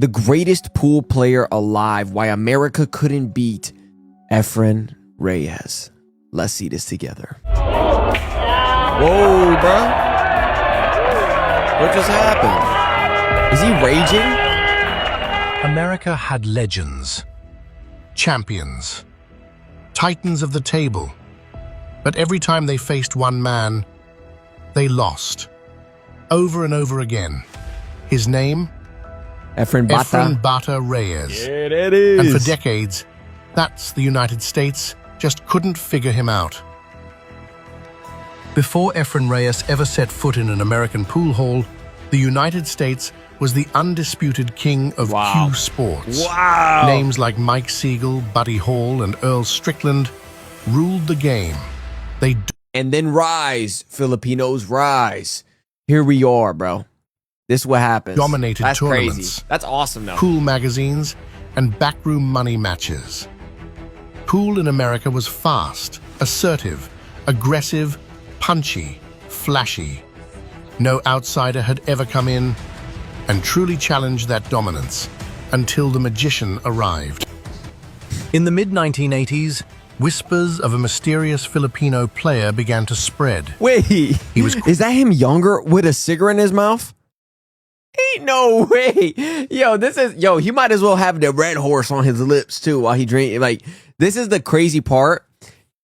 the greatest pool player alive. Why America couldn't beat Efren Reyes. Let's see this together. Whoa, bro. What just happened? Is he raging? America had legends, champions, titans of the table. But every time they faced one man, they lost. Over and over again. His name? Efren BATA Reyes. Yeah, it is. And for decades, that's the United States just couldn't figure him out. Before Efren Reyes ever set foot in an American pool hall, the United States was the undisputed king of cue sports. Wow. Names like Mike Siegel, Buddy Hall, and Earl Strickland ruled the game. And then rise, Filipinos, rise. Here we are, bro. This is what happens. Dominated That's tournaments. Crazy. That's awesome, though. Pool magazines, and backroom money matches. Pool in America was fast, assertive, aggressive, punchy, flashy. No outsider had ever come in and truly challenged that dominance until the magician arrived. In the mid-1980s, whispers of a mysterious Filipino player began to spread. Wait, is that him younger with a cigarette in his mouth? Ain't no way. Yo, he might as well have the red horse on his lips too while he drink. Like, this is the crazy part.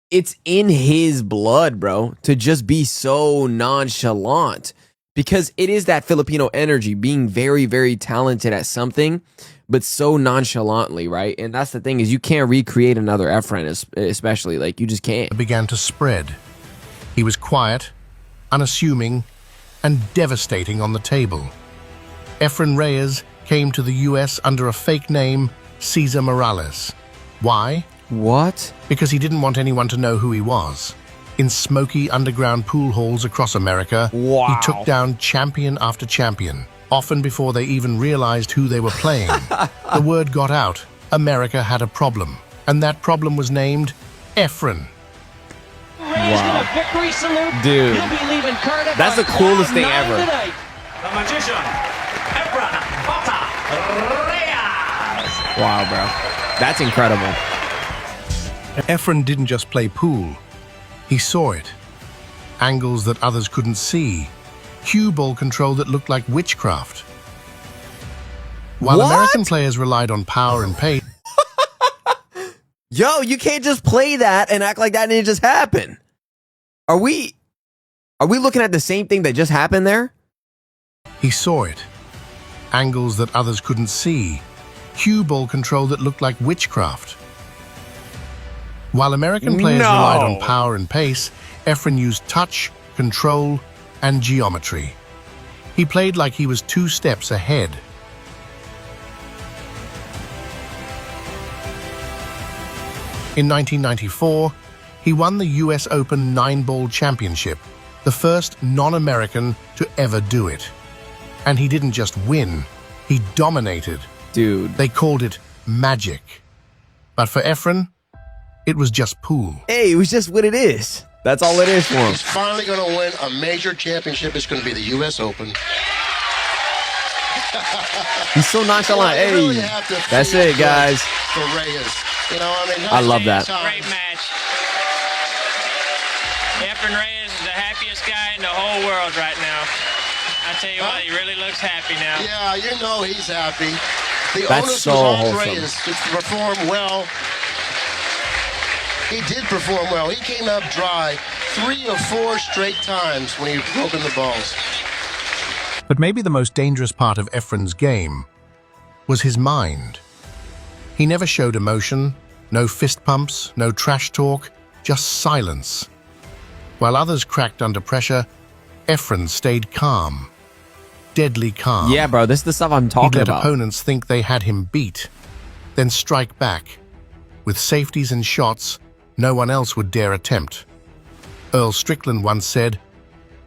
It's in his blood, bro, to just be so nonchalant, because it is that Filipino energy, being very, very talented at something, but so nonchalantly, right? And that's the thing, is you can't recreate another Efren, especially. Like, you just can't. Began to spread. He was quiet, unassuming, and devastating on the table. Efren Reyes came to the US under a fake name, Cesar Morales. Why? What? Because he didn't want anyone to know who he was. In smoky underground pool halls across America, wow, he took down champion after champion, often before they even realized who they were playing. The word got out. America had a problem, and that problem was named Efren. Wow. Dude, that's the coolest thing ever. The magician, Efren BATA Reyes. Wow, bro. That's incredible. Efren didn't just play pool. He saw it. Angles that others couldn't see. Cue ball control that looked like witchcraft. While American players relied on power and pace, Yo, you can't just play that and act like that didn't just happen. Are we looking at the same thing that just happened there? he saw it. Angles that others couldn't see. Cue ball control that looked like witchcraft. While American players relied on power and pace, Efren used touch, control, and geometry. He played like he was 2 steps ahead. In 1994, he won the US Open 9-ball championship, the first non-American to ever do it. And he didn't just win, he dominated. Dude. They called it magic. But for Efren, it was just pool. Hey, it was just what it is. That's all it is for him. He's finally going to win a major championship. It's going to be the U.S. Open. He's so nonchalant. Hey, really that's it, guys. For Reyes. You know, I love that. Great match. Efren Reyes is the happiest guy in the whole world right now. I tell you what, he really looks happy now. Yeah, you know he's happy. The That's onus so was on wholesome. Reyes to perform well. He did perform well. He came up dry 3 or 4 straight times when he broke in the balls. But maybe the most dangerous part of Efren's game was his mind. He never showed emotion, no fist pumps, no trash talk, just silence. While others cracked under pressure, Efren stayed calm. Deadly calm. Yeah, bro, this is the stuff I'm talking He'd let about. opponents think they had him beat, then strike back. With safeties and shots no one else would dare attempt. Earl Strickland once said,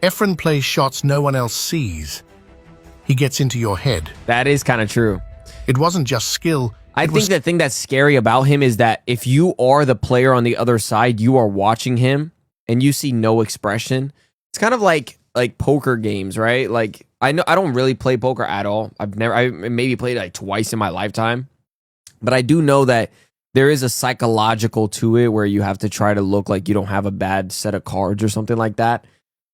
Efren plays shots no one else sees. He gets into your head. That is kind of true. It wasn't just skill. I think the thing that's scary about him is that if you are the player on the other side, you are watching him and you see no expression. It's kind of like poker games, right? Like, I know I don't really play poker at all. I maybe played like twice in my lifetime, but I do know that there is a psychological to it where you have to try to look like you don't have a bad set of cards or something like that.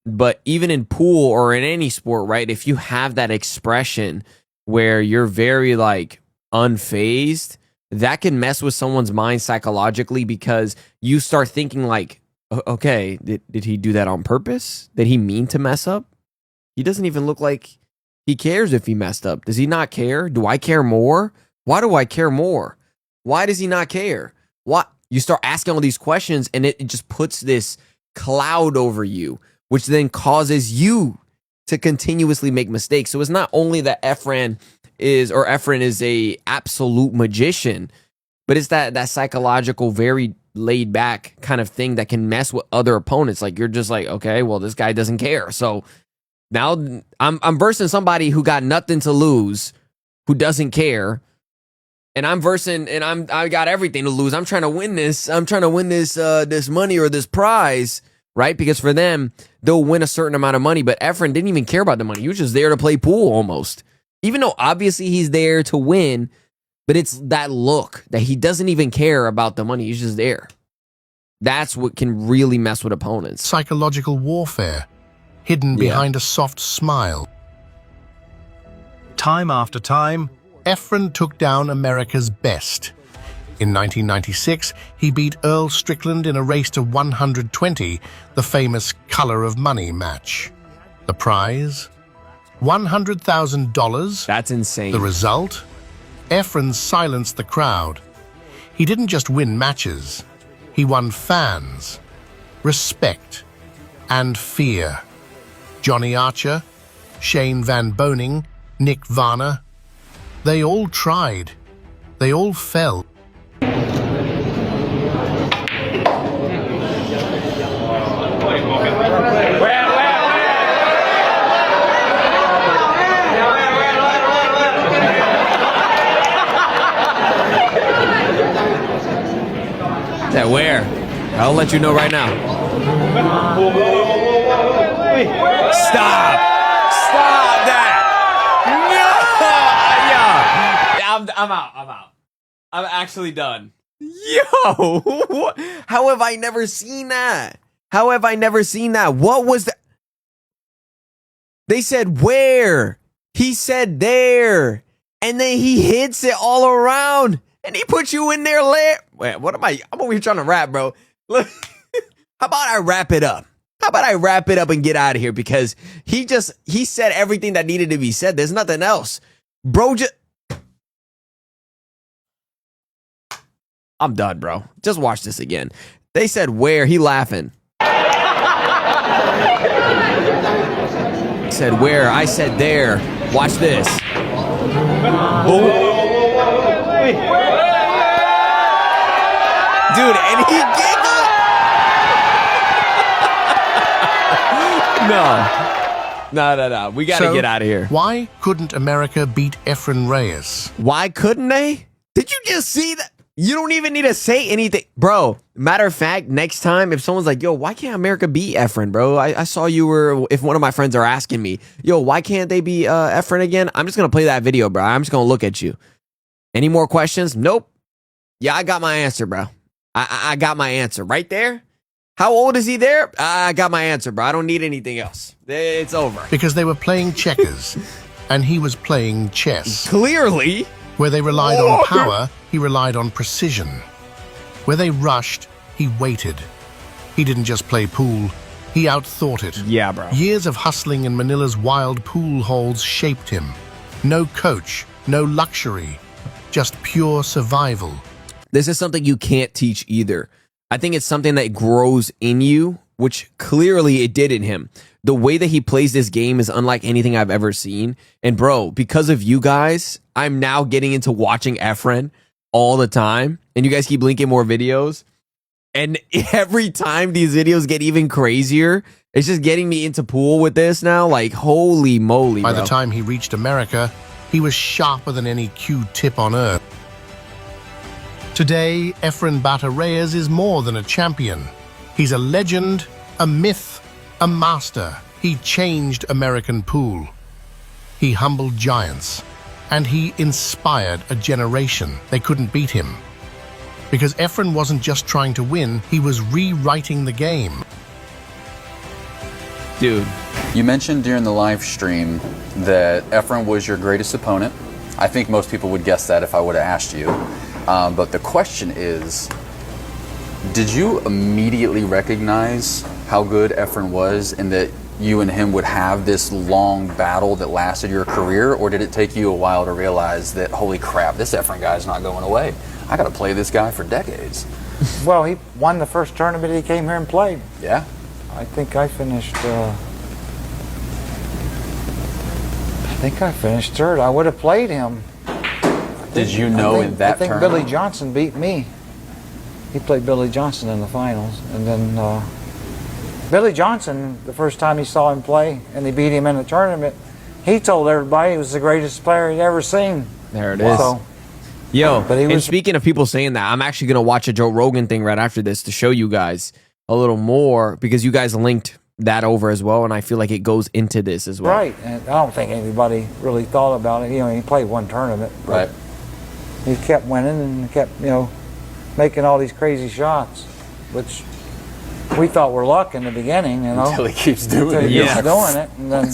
But even in pool or in any sport, right? If you have that expression where you're very like unfazed, that can mess with someone's mind psychologically because you start thinking like, okay, did he do that on purpose? Did he mean to mess up? He doesn't even look like he cares if he messed up. Does he not care? Do I care more? Why do I care more? Why does he not care? What? You start asking all these questions and it just puts this cloud over you, which then causes you to continuously make mistakes. So it's not only that Efren is a absolute magician, but it's that psychological, very laid back kind of thing that can mess with other opponents. Like you're just like, okay, well, this guy doesn't care. So now I'm versing somebody who got nothing to lose, who doesn't care. And I'm versing and I got everything to lose. I'm trying to win this. I'm trying to win this money or this prize, right? Because for them, they'll win a certain amount of money. But Efren didn't even care about the money. He was just there to play pool almost. Even though obviously he's there to win, but it's that look that he doesn't even care about the money. He's just there. That's what can really mess with opponents. Psychological warfare, hidden behind a soft smile. Time after time, Efren took down America's best. In 1996, he beat Earl Strickland in a race to 120, the famous Color of Money match. The prize? $100,000. That's insane. The result? Efren silenced the crowd. He didn't just win matches. He won fans, respect, and fear. Johnny Archer, Shane Van Boening, Nick Varner, they all tried. They all fell. That where? I'll let you know right now. Stop! Stop that! No! I'm out. I'm actually done. Yo! How have I never seen that? How have I never seen that? What was that? They said where? He said there. And then he hits it all around. And he put you in there Wait, what am I? I'm over here trying to rap, bro. Look, how about I wrap it up? How about I wrap it up and get out of here? Because he said everything that needed to be said. There's nothing else. Bro, I'm done, bro. Just watch this again. They said where? He laughing. Said where? I said there. Watch this. Oh. Dude, and he giggled. No. We got to get out of here. Why couldn't America beat Efren Reyes? Why couldn't they? Did you just see that? You don't even need to say anything. Bro, matter of fact, next time, if someone's like, yo, why can't America beat Efren, bro? I saw you were, if one of my friends are asking me, yo, why can't they beat Efren again? I'm just going to play that video, bro. I'm just going to look at you. Any more questions? Nope. Yeah, I got my answer, bro. I got my answer right there. How old is he there? I got my answer, bro. I don't need anything else. It's over. Because they were playing checkers, and he was playing chess. Clearly. Where they relied on power, he relied on precision. Where they rushed, he waited. He didn't just play pool, he outthought it. Yeah, bro. Years of hustling in Manila's wild pool halls shaped him. No coach, no luxury, just pure survival. This is something you can't teach either. I think it's something that grows in you, which clearly it did in him. The way that he plays this game is unlike anything I've ever seen. And bro, because of you guys, I'm now getting into watching Efren all the time. And you guys keep linking more videos. And every time these videos get even crazier, it's just getting me into pool with this now. Like, holy moly, By bro. the time he reached America, he was sharper than any Q-tip on earth. Today, Efren BATA Reyes is more than a champion. He's a legend, a myth, a master. He changed American pool. He humbled giants, and he inspired a generation. They couldn't beat him. Because Efren wasn't just trying to win, he was rewriting the game. Dude. You mentioned during the live stream that Efren was your greatest opponent. I think most people would guess that if I would have asked you. But the question is, did you immediately recognize how good Efren was and that you and him would have this long battle that lasted your career? Or did it take you a while to realize that, holy crap, this Efren guy's not going away? I got to play this guy for decades. Well, he won the first tournament he came here and played. Yeah? I think I finished third. I would have played him. Did you know in that I think tournament? Billy Johnson beat me. He played Billy Johnson in the finals. And then Billy Johnson, the first time he saw him play and he beat him in the tournament, he told everybody he was the greatest player he'd ever seen. There it is. So, Yo, but he and was, speaking of people saying that, I'm actually going to watch a Joe Rogan thing right after this to show you guys a little more, because you guys linked that over as well, and I feel like it goes into this as well. right. And I don't think anybody really thought about it. You know, he played one tournament. Right. He kept winning and kept, making all these crazy shots, which we thought were luck in the beginning, Until he keeps doing Until it. he Yeah. keeps doing it, and then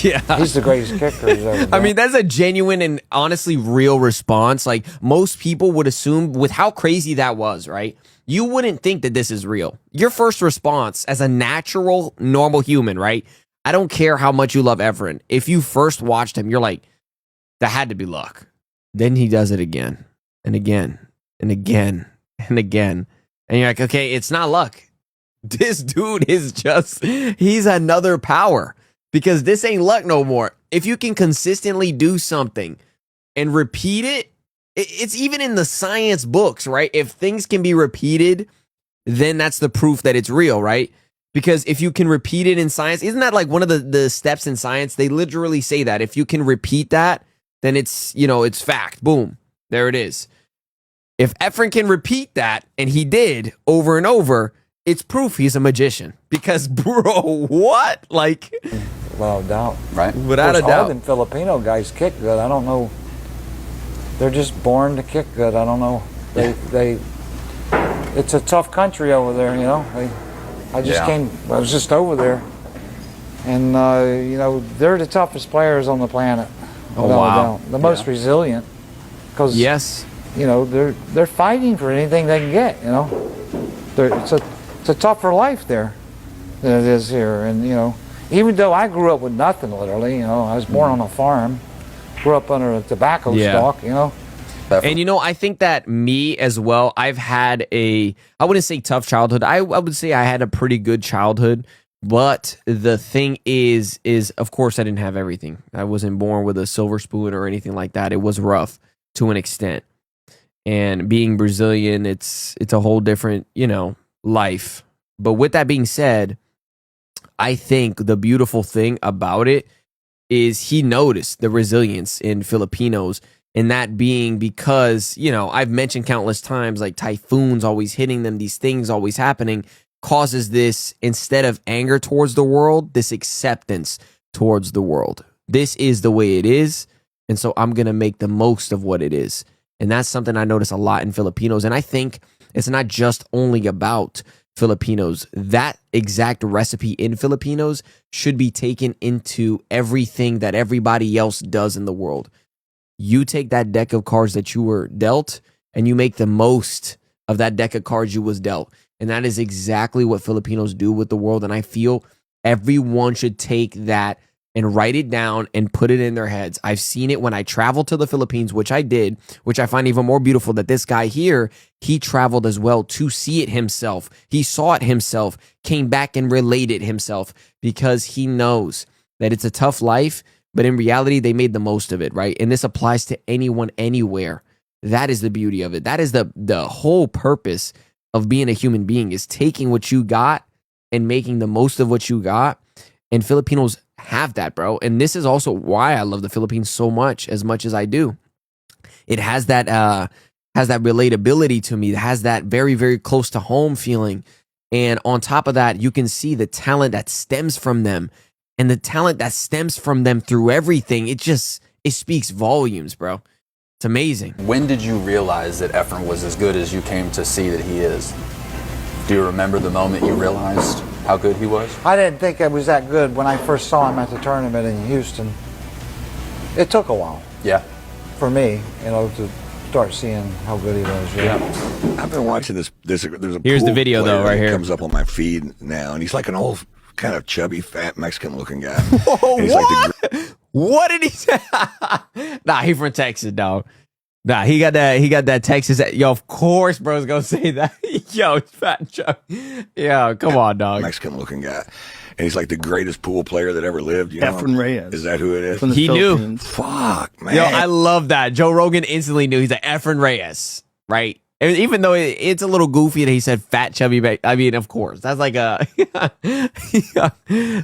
Yeah. he's the greatest kicker he's ever been. I mean, that's a genuine and honestly real response. Like, most people would assume, with how crazy that was, right? You wouldn't think that this is real. Your first response as a natural, normal human, right? I don't care how much you love Efren. If you first watched him, you're like, that had to be luck. Then he does it again and again and again and again. And you're like, okay, it's not luck. This dude is just, he's another power, because this ain't luck no more. If you can consistently do something and repeat it, it's even in the science books, right? If things can be repeated, then that's the proof that it's real, right? Because if you can repeat it in science, isn't that like one of the steps in science? They literally say that if you can repeat that, then it's, it's fact. Boom. There it is. If Efren can repeat that, and he did over and over, it's proof he's a magician. Because, bro, what? Like, Without a doubt. Right? without a Of course, all doubt. them Filipino guys kick good. I don't know. They're just born to kick good. I don't know. It's a tough country over there, I was just over there. And, they're the toughest players on the planet. Oh, without a wow. doubt. The most resilient. Because, Yes. they're fighting for anything they can get, It's a tougher life there than it is here. And, even though I grew up with nothing, literally, I was born on a farm, grew up under a tobacco stalk, And I think that me as well, I've had I wouldn't say tough childhood. I would say I had a pretty good childhood. But the thing is of course I didn't have everything. I wasn't born with a silver spoon or anything like that. It was rough to an extent. And being Brazilian, it's a whole different, life. But with that being said, I think the beautiful thing about it is he noticed the resilience in Filipinos, and that being because, I've mentioned countless times, like typhoons always hitting them, these things always happening, causes this, instead of anger towards the world, this acceptance towards the world. This is the way it is, and so I'm going to make the most of what it is. And that's something I notice a lot in Filipinos, and I think it's not just only about Filipinos. That exact recipe in Filipinos should be taken into everything that everybody else does in the world. You take that deck of cards that you were dealt, and you make the most of that deck of cards you was dealt. And that is exactly what Filipinos do with the world. And I feel everyone should take that and write it down and put it in their heads. I've seen it when I traveled to the Philippines, which I did, which I find even more beautiful that this guy here, he traveled as well to see it himself. He saw it himself, came back and related himself, because he knows that it's a tough life, but in reality, they made the most of it, right? And this applies to anyone, anywhere. That is the beauty of it. That is the whole purpose of being a human being, is taking what you got and making the most of what you got. And Filipinos have that, bro. And this is also why I love the Philippines so much as I do. It has that relatability to me. It has that very, very close to home feeling. And on top of that, you can see the talent that stems from them. and the talent that stems from them through everything, it speaks volumes, bro. It's amazing. When did you realize that Efren was as good as you came to see that he is? Do you remember the moment you realized how good he was? I didn't think it was that good when I first saw him at the tournament in Houston. It took a while. Yeah. For me, to start seeing how good he was. Yeah. I've been watching this. There's a Here's the pool video, though, player right that here. comes up on my feed now, and he's like an old, kind of chubby, fat, Mexican-looking guy. Whoa, And he's what? like What did he say? Nah, he from Texas, dog. Nah, he got that Texas. Yo, of course, bro's gonna say that. Yo, fat Joe. Yo, come on, dog. Mexican-looking guy, and he's like the greatest pool player that ever lived. You know? Efren Reyes. Is that who it is? From the He knew. Philippines. Fuck, man. Yo, I love that. Joe Rogan instantly knew. He's like Efren Reyes, right? And even though it's a little goofy that he said fat, chubby, I mean, of course, that's like a.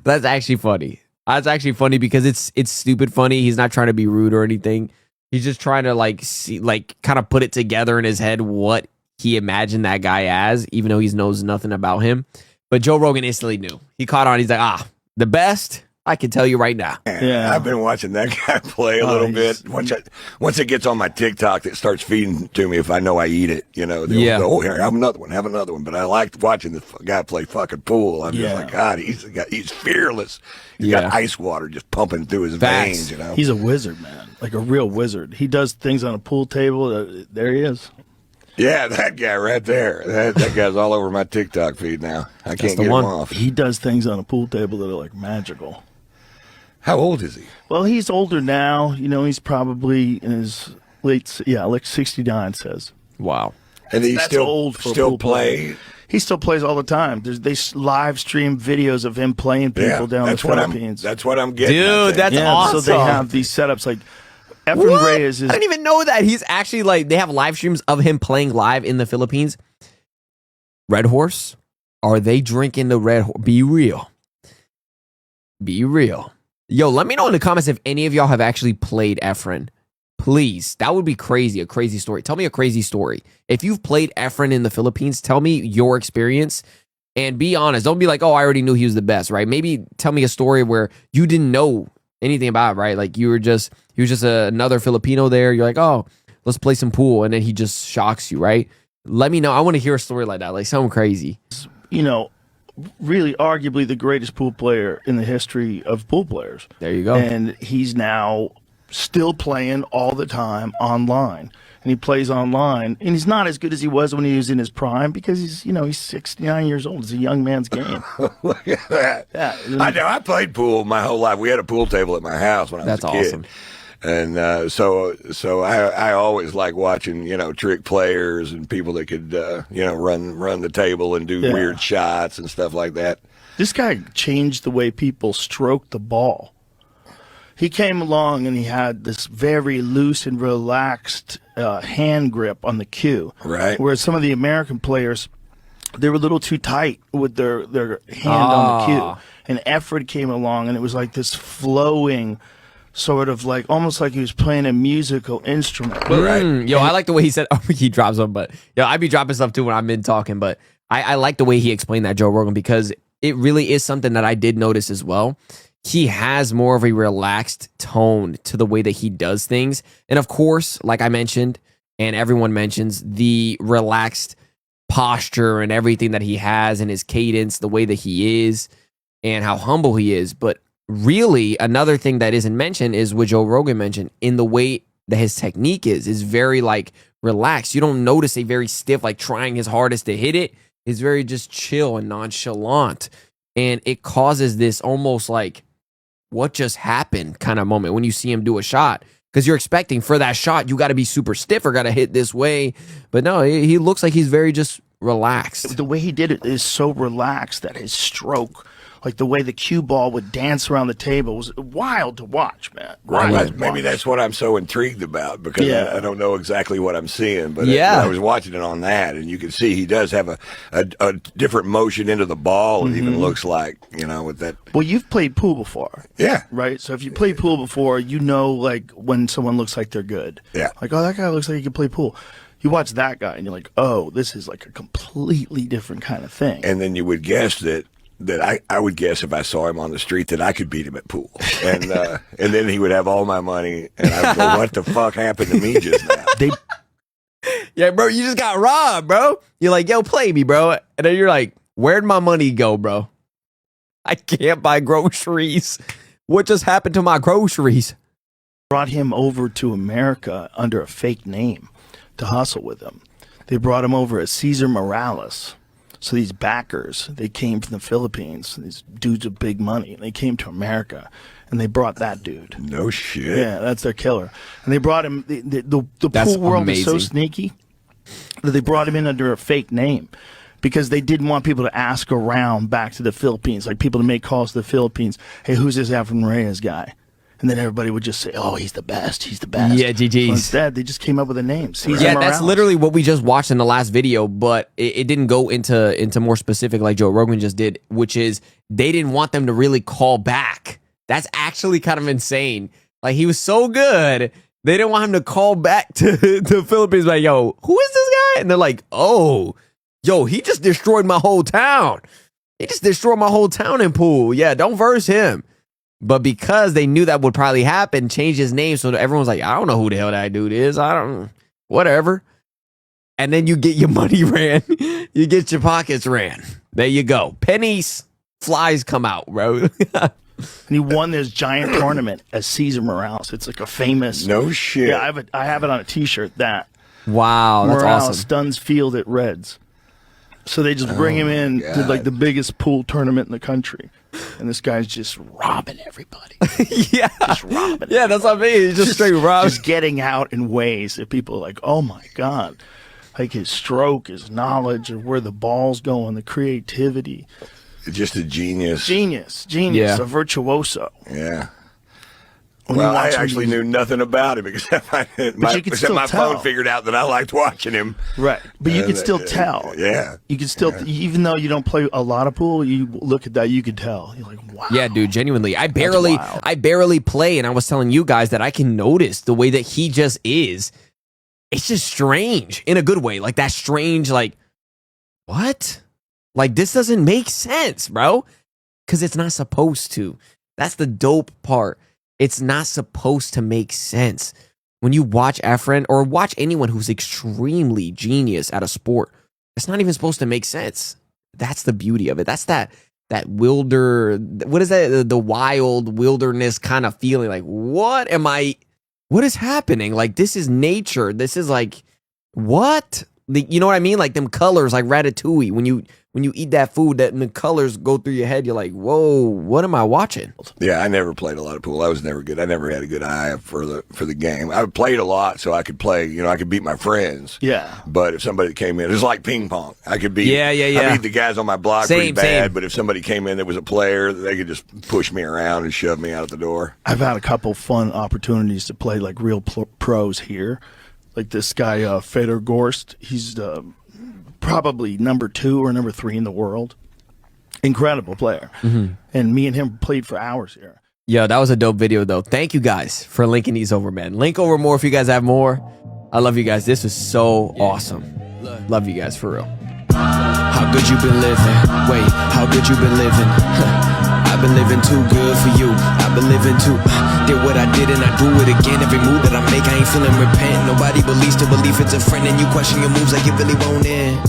That's actually funny. That's actually funny because it's stupid funny. He's not trying to be rude or anything. He's just trying to kind of put it together in his head what he imagined that guy as, even though he knows nothing about him. But Joe Rogan instantly knew. He caught on. He's like, the best. I can tell you right now. Yeah. I've been watching that guy play a little bit. Once it gets on my TikTok, it starts feeding to me if I know I eat it. Yeah. Oh, here, have another one. But I liked watching this guy play fucking pool. I'm just like, God, he's fearless. He's got ice water just pumping through his Facts. veins. He's a wizard, man. Like a real wizard. He does things on a pool table. There he is. Yeah, that guy right there. That guy's all over my TikTok feed now. I can't get him off. He does things on a pool table that are like magical. How old is he? Well, he's older now. He's probably in his like 69 says. Wow. And he That's still old for a still pool player. play. He still plays all the time. They live stream videos of him playing people down in the Philippines. That's what I'm getting. Dude, that's awesome. So they have these setups like Efren Reyes is. I didn't even know that. He's actually they have live streams of him playing live in the Philippines. Red Horse, are they drinking the Red Horse? Be real. Be real. Yo, let me know in the comments if any of y'all have actually played Efren. Please. That would be crazy. A crazy story. Tell me a crazy story. If you've played Efren in the Philippines, tell me your experience and be honest. Don't be like, oh, I already knew he was the best, right? Maybe tell me a story where you didn't know anything about it, right? Like he was just another Filipino there. You're like, oh, let's play some pool. And then he just shocks you, right? Let me know. I want to hear a story like that, like something crazy. Really arguably the greatest pool player in the history of pool players. There you go. And he's now still playing all the time online. And he plays online. And he's not as good as he was when he was in his prime because he's 69 years old. It's a young man's game. Look at that. Yeah. I know. I played pool my whole life. We had a pool table at my house when I was That's a kid. awesome. And so I always like watching, trick players and people that could, run the table and do weird shots and stuff like that. This guy changed the way people stroke the ball. He came along and he had this very loose and relaxed hand grip on the cue. Right. Whereas some of the American players, they were a little too tight with their hand on the cue. And Efren came along and it was like this flowing sort of like almost like he was playing a musical instrument. Right. Yo, I like the way he said, he drops them, but I be dropping stuff too when I'm in talking, but I like the way he explained that, Joe Rogan, because it really is something that I did notice as well. He has more of a relaxed tone to the way that he does things. And of course, like I mentioned, and everyone mentions, the relaxed posture and everything that he has and his cadence, the way that he is and how humble he is. But really, another thing that isn't mentioned is what Joe Rogan mentioned in the way that his technique is very relaxed. You don't notice a very stiff, trying his hardest to hit it. It's very just chill and nonchalant. And it causes this almost what just happened kind of moment when you see him do a shot. Because you're expecting for that shot, you got to be super stiff or got to hit this way. But no, he looks like he's very just relaxed. The way he did it is so relaxed that his stroke, like the way the cue ball would dance around the table, was wild to watch, man. Maybe that's what I'm so intrigued about because I don't know exactly what I'm seeing. But I was watching it on that, and you can see he does have a different motion into the ball. It even looks like, with that. Well, you've played pool before. Yeah. Right? So if you played pool before, when someone looks like they're good. Yeah. Like, oh, that guy looks like he can play pool. You watch that guy, and you're like, oh, this is like a completely different kind of thing. And then you would guess that that I would guess if I saw him on the street that I could beat him at pool, and then he would have all my money, and I would go, "What the fuck happened to me just now?" Yeah, bro, you just got robbed, bro. You're like, yo, play me, bro. And then you're like, where'd my money go, bro? I can't buy groceries. What just happened to my groceries? Brought him over to America under a fake name to hustle with him. They brought him over as Cesar Morales. So these backers, they came from the Philippines. These dudes with big money. And they came to America, and they brought that dude. No shit. Yeah, that's their killer. And they brought him. The That's pool world is so amazing. sneaky that they brought him in under a fake name because they didn't want people to ask around back to the Philippines, like people to make calls to the Philippines. Hey, who's this Efren Reyes guy? And then everybody would just say, "Oh, he's the best. He's the best." Yeah, GG's. So instead, they just came up with a name. Cesar Yeah, Morales. that's literally what we just watched in the last video, but it didn't go into more specific like Joe Rogan just did, which is they didn't want them to really call back. That's actually kind of insane. Like, he was so good, they didn't want him to call back to the Philippines like, yo, who is this guy? And they're like, oh, yo, he just destroyed my whole town. He just destroyed my whole town in pool. Yeah, don't verse him. But because they knew that would probably happen, changed his name so that everyone's like, I don't know who the hell that dude is. I don't, whatever. And then you get your money ran. You get your pockets ran. There you go. Pennies, flies come out, bro. And he won this giant tournament as Cesar Morales. It's like a famous. No shit. Yeah, I have it on a T-shirt. That Wow, that's Morales awesome. stuns field at Reds. So they just bring him in to like the biggest pool tournament in the country, and this guy's just robbing everybody. Yeah, Just robbing. yeah, that's what I mean. He's just straight robbing. Just getting out in ways that people are like, oh my god, like his stroke, his knowledge of where the ball's going, the creativity. Just a genius. Genius, Yeah. a virtuoso. Yeah. When you Well, I watch him, actually knew nothing about him except you could except still my tell. phone figured out that I liked watching him. Right, but you And, can still tell. Yeah. You can still, even though you don't play a lot of pool, you look at that, you can tell. You're like, wow. Yeah, dude, genuinely. I wild. barely play, and I was telling you guys that I can notice the way that he just is. It's just strange in a good way. Like that strange, like, what? Like, this doesn't make sense, bro. Because it's not supposed to. That's the dope part. It's not supposed to make sense. When you watch Efren or watch anyone who's extremely genius at a sport, it's not even supposed to make sense. That's the beauty of it. That's that what is that? The wild wilderness kind of feeling. Like, what is happening? Like, this is nature. This is like, what? You know what I mean? Like them colors, like Ratatouille. When you eat that food, that and the colors go through your head, you're like, whoa, what am I watching? Yeah, I never played a lot of pool. I was never good. I never had a good eye for the game. I played a lot so I could play, I could beat my friends. Yeah. But if somebody came in, it was like ping pong. I could beat Yeah. I beat the guys on my block pretty Same. bad, but if somebody came in that was a player, they could just push me around and shove me out the door. I've had a couple fun opportunities to play like real pros here. Like this guy, Fedor Gorst, he's probably number 2 or number 3 in the world. Incredible player. Mm-hmm. And me and him played for hours here. Yo, that was a dope video, though. Thank you guys for linking these over, man. Link over more if you guys have more. I love you guys. This was so awesome. Love you guys, for real. How good you been living? Wait, how good you been living? I've been living too good for you. I've been living too. Did what I did and I do it again. Every move that I make, I ain't feeling repent. Nobody believes to believe it's a friend, and you question your moves like you really won't end.